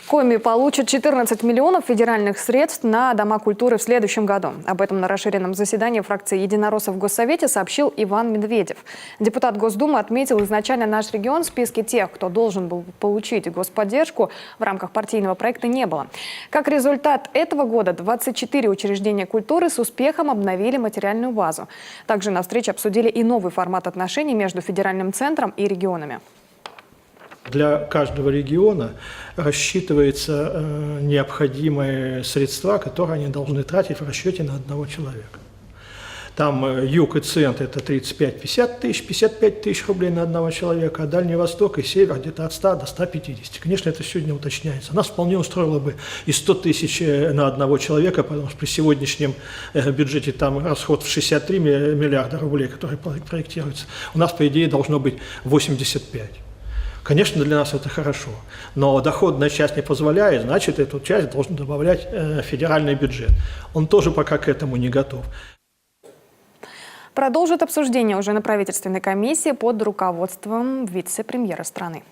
Коми получат 14 миллионов федеральных средств на дома культуры в следующем году. Об этом на расширенном заседании фракции «Единороссов» в Госсовете сообщил Иван Медведев. Депутат Госдумы отметил, изначально наш регион в списке тех, кто должен был получить господдержку в рамках партийного проекта, не было. Как результат этого года 24 учреждения культуры с успехом обновили материальную базу. Также на встрече обсудили и новый формат отношений между федеральным центром и регионами. Для каждого региона рассчитываются необходимые средства, которые они должны тратить в расчете на одного человека. Там юг и центр – это 35-50 тысяч, 55 тысяч рублей на одного человека, а Дальний Восток и Север где-то от 100 до 150. Конечно, это сегодня уточняется. Нас вполне устроило бы и 100 тысяч на одного человека, потому что при сегодняшнем бюджете там расход в 63 миллиарда рублей, который проектируется, у нас, по идее, должно быть 85. Конечно, для нас это хорошо, но доходная часть не позволяет, значит, эту часть должен добавлять федеральный бюджет. Он тоже пока к этому не готов. Продолжит обсуждение уже на правительственной комиссии под руководством вице-премьера страны.